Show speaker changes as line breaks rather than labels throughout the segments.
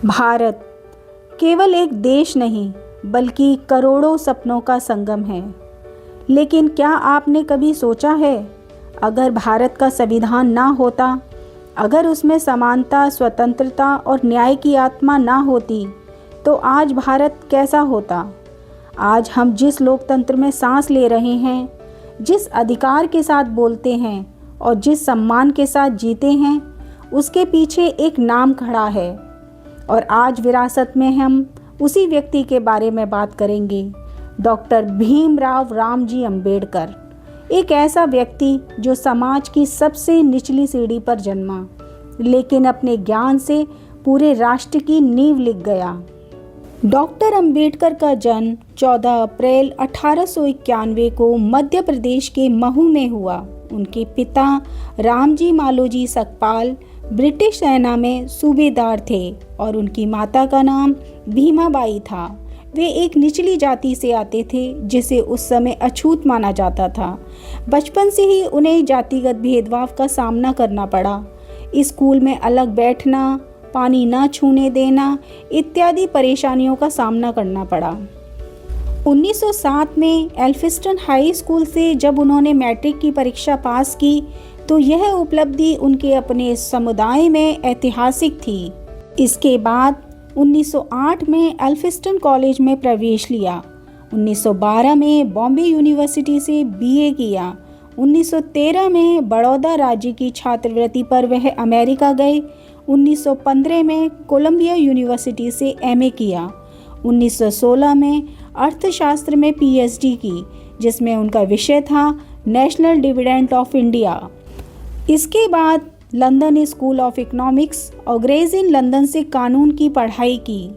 भारत केवल एक देश नहीं बल्कि करोड़ों सपनों का संगम है। लेकिन क्या आपने कभी सोचा है, अगर भारत का संविधान ना होता, अगर उसमें समानता, स्वतंत्रता और न्याय की आत्मा ना होती, तो आज भारत कैसा होता? आज हम जिस लोकतंत्र में सांस ले रहे हैं, जिस अधिकार के साथ बोलते हैं और जिस सम्मान के साथ जीते हैं, उसके पीछे एक नाम खड़ा है। और आज विरासत में हम उसी व्यक्ति के बारे में बात करेंगे, डॉक्टर भीमराव रामजी अंबेडकर। एक ऐसा व्यक्ति जो समाज की सबसे निचली सीढ़ी पर जन्मा, लेकिन अपने ज्ञान से पूरे राष्ट्र की नींव लिख गया। डॉक्टर अंबेडकर का जन्म 14 अप्रैल 1891 को मध्य प्रदेश के महू में हुआ। उनके पिता रामजी मालोजी सकपाल ब्रिटिश सेना में सूबेदार थे और उनकी माता का नाम भीमाबाई था। वे एक निचली जाति से आते थे जिसे उस समय अछूत माना जाता था। बचपन से ही उन्हें जातिगत भेदभाव का सामना करना पड़ा। स्कूल में अलग बैठना, पानी न छूने देना इत्यादि परेशानियों का सामना करना पड़ा। 1907 में एल्फिस्टन हाई स्कूल से जब उन्होंने मैट्रिक की परीक्षा पास की, तो यह उपलब्धि उनके अपने समुदाय में ऐतिहासिक थी। इसके बाद 1908 में एल्फिस्टन कॉलेज में प्रवेश लिया। 1912 में बॉम्बे यूनिवर्सिटी से बीए किया। 1913 में बड़ौदा राज्य की छात्रवृत्ति पर वह अमेरिका गए। 1915 में कोलंबिया यूनिवर्सिटी से एमए किया। 1916 में अर्थशास्त्र में पीएचडी की, जिसमें उनका विषय था नेशनल डिविडेंड ऑफ इंडिया। इसके बाद लंदन स्कूल ऑफ इकोनॉमिक्स और ग्रेज इन लंदन से कानून की पढ़ाई की।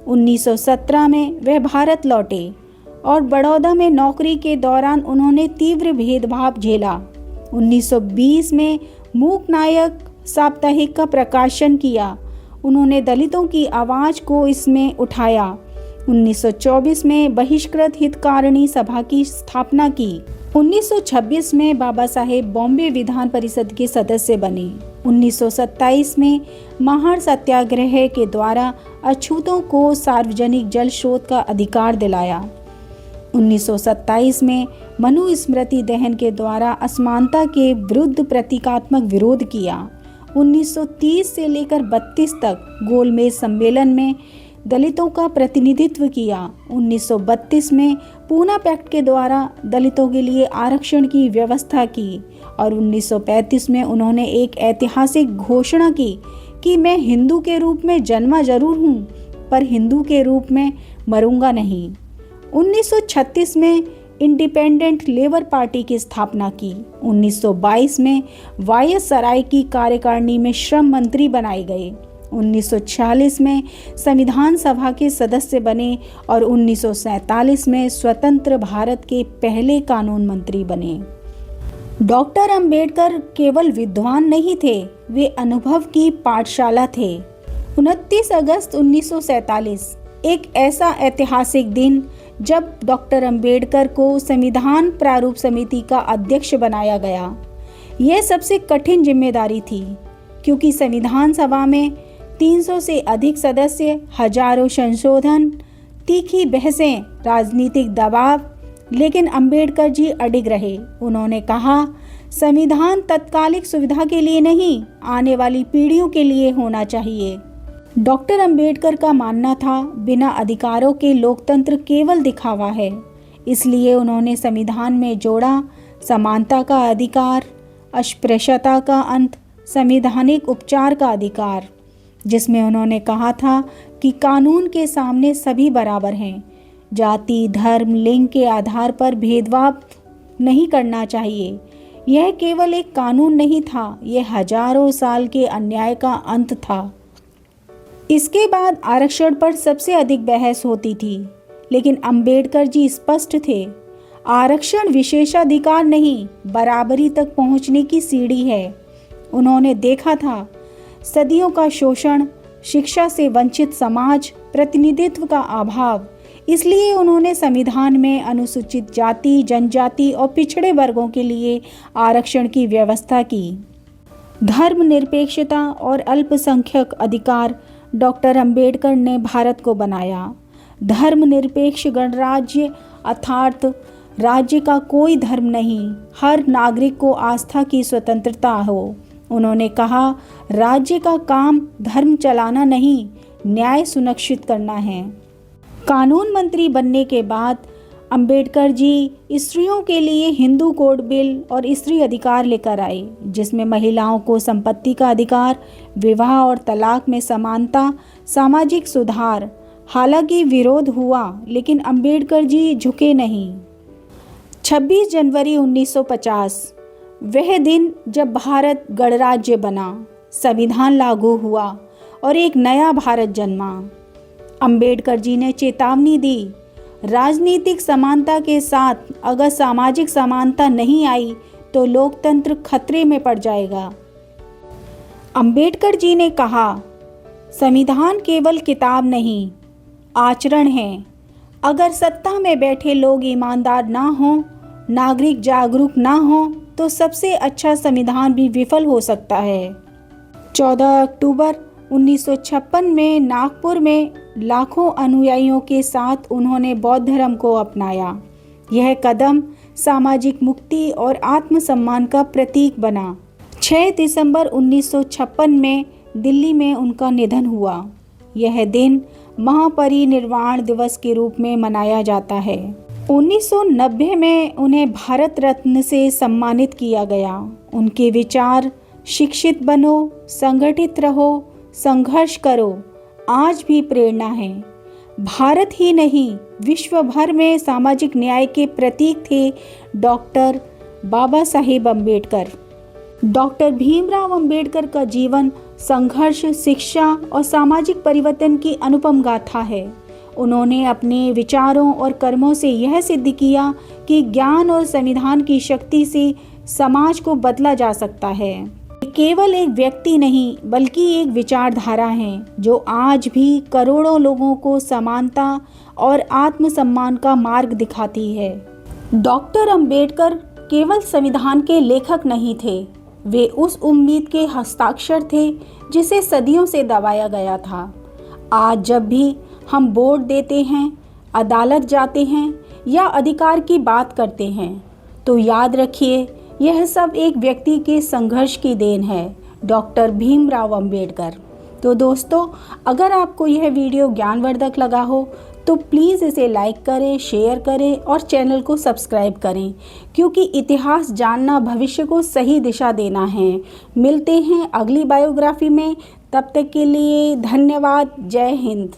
1917 में वह भारत लौटे और बड़ौदा में नौकरी के दौरान उन्होंने तीव्र भेदभाव झेला। 1920 में मूक नायक साप्ताहिक का प्रकाशन किया। उन्होंने दलितों की आवाज़ को इसमें उठाया। 1924 में बहिष्कृत हितकारिणी सभा की स्थापना की। 1926 में बाबा साहेब बॉम्बे विधान परिषद के सदस्य बने। 1927 में महार सत्याग्रह के द्वारा अछूतों को सार्वजनिक जल स्रोत का अधिकार दिलाया। 1927 में मनुस्मृति दहन के द्वारा असमानता के विरुद्ध प्रतीकात्मक विरोध किया। 1930 से लेकर 32 तक गोलमेज सम्मेलन में दलितों का प्रतिनिधित्व किया। 1932 में पूना पैक्ट के द्वारा दलितों के लिए आरक्षण की व्यवस्था की और 1935 में उन्होंने एक ऐतिहासिक घोषणा की कि मैं हिंदू के रूप में जन्मा जरूर हूँ, पर हिंदू के रूप में मरूंगा नहीं। 1936 में इंडिपेंडेंट लेबर पार्टी की स्थापना की। 1922 में वायसराय की कार्यकारिणी में श्रम मंत्री बनाए गए। 1946 में संविधान सभा के सदस्य बने और 1947 में स्वतंत्र भारत के पहले कानून मंत्री बने। डॉक्टर अंबेडकर केवल विद्वान नहीं थे, वे अनुभव की पाठशाला थे। 29 अगस्त 1947 एक ऐसा ऐतिहासिक दिन जब डॉक्टर अंबेडकर को संविधान प्रारूप समिति का अध्यक्ष बनाया गया। यह सबसे कठिन जिम्मेदारी थी, क्योंकि संविधान सभा में 300 से अधिक सदस्य, हजारों संशोधन, तीखी बहसें, राजनीतिक दबाव, लेकिन अंबेडकर जी अडिग रहे। उन्होंने कहा, संविधान तत्कालिक सुविधा के लिए नहीं, आने वाली पीढ़ियों के लिए होना चाहिए। डॉक्टर अंबेडकर का मानना था, बिना अधिकारों के लोकतंत्र केवल दिखावा है। इसलिए उन्होंने संविधान में जोड़ा समानता का अधिकार, अस्पृश्यता का अंत, संवैधानिक उपचार का अधिकार, जिसमें उन्होंने कहा था कि कानून के सामने सभी बराबर हैं। जाति, धर्म, लिंग के आधार पर भेदभाव नहीं करना चाहिए। यह केवल एक कानून नहीं था, यह हजारों साल के अन्याय का अंत था। इसके बाद आरक्षण पर सबसे अधिक बहस होती थी, लेकिन अंबेडकर जी स्पष्ट थे, आरक्षण विशेषाधिकार नहीं, बराबरी तक पहुंचने की सीढ़ी है। उन्होंने देखा था सदियों का शोषण, शिक्षा से वंचित समाज, प्रतिनिधित्व का अभाव, इसलिए उन्होंने संविधान में अनुसूचित जाति, जनजाति और पिछड़े वर्गों के लिए आरक्षण की व्यवस्था की। धर्मनिरपेक्षता और अल्पसंख्यक अधिकार डॉक्टर अंबेडकर ने भारत को बनाया। धर्मनिरपेक्ष गणराज्य अर्थात राज्य का कोई धर्म नहीं, हर नागरिक को आस्था की स्वतंत्रता हो। उन्होंने कहा, राज्य का काम धर्म चलाना नहीं, न्याय सुनिश्चित करना है। कानून मंत्री बनने के बाद अंबेडकर जी स्त्रियों के लिए हिंदू कोड बिल और स्त्री अधिकार लेकर आए, जिसमें महिलाओं को संपत्ति का अधिकार, विवाह और तलाक में समानता, सामाजिक सुधार। हालांकि विरोध हुआ, लेकिन अंबेडकर जी झुके नहीं। 26 जनवरी 1950 वह दिन जब भारत गणराज्य बना, संविधान लागू हुआ और एक नया भारत जन्मा। अंबेडकर जी ने चेतावनी दी, राजनीतिक समानता के साथ अगर सामाजिक समानता नहीं आई तो लोकतंत्र खतरे में पड़ जाएगा। अंबेडकर जी ने कहा, संविधान केवल किताब नहीं, आचरण है। अगर सत्ता में बैठे लोग ईमानदार ना हों, नागरिक जागरूक ना हों, तो सबसे अच्छा संविधान भी विफल हो सकता है। 14 अक्टूबर 1956 में नागपुर में लाखों अनुयायियों के साथ उन्होंने बौद्ध धर्म को अपनाया। यह कदम सामाजिक मुक्ति और आत्मसम्मान का प्रतीक बना। 6 दिसंबर 1956 में दिल्ली में उनका निधन हुआ। यह दिन महापरिनिर्वाण दिवस के रूप में मनाया जाता है। 1990 में उन्हें भारत रत्न से सम्मानित किया गया। उनके विचार, शिक्षित बनो, संगठित रहो, संघर्ष करो, आज भी प्रेरणा है। भारत ही नहीं, विश्व भर में सामाजिक न्याय के प्रतीक थे डॉक्टर बाबा साहेब अम्बेडकर। डॉक्टर भीमराव अम्बेडकर का जीवन संघर्ष, शिक्षा और सामाजिक परिवर्तन की अनुपम गाथा है। उन्होंने अपने विचारों और कर्मों से यह सिद्ध किया कि ज्ञान और संविधान की शक्ति से समाज को बदला जा सकता है। केवल एक व्यक्ति नहीं, बल्कि एक विचारधारा है जो आज भी करोड़ों लोगों को समानता और आत्मसम्मान का मार्ग दिखाती है। डॉक्टर अंबेडकर केवल संविधान के लेखक नहीं थे, वे उस उम्मीद के हस्ताक्षर थे जिसे सदियों से दबाया गया था। आज जब भी हम वोट देते हैं, अदालत जाते हैं या अधिकार की बात करते हैं, तो याद रखिए, यह सब एक व्यक्ति के संघर्ष की देन है, डॉक्टर भीमराव अंबेडकर। तो दोस्तों, अगर आपको यह वीडियो ज्ञानवर्धक लगा हो तो प्लीज़ इसे लाइक करें, शेयर करें और चैनल को सब्सक्राइब करें, क्योंकि इतिहास जानना भविष्य को सही दिशा देना है। मिलते हैं अगली बायोग्राफी में, तब तक के लिए धन्यवाद। जय हिंद।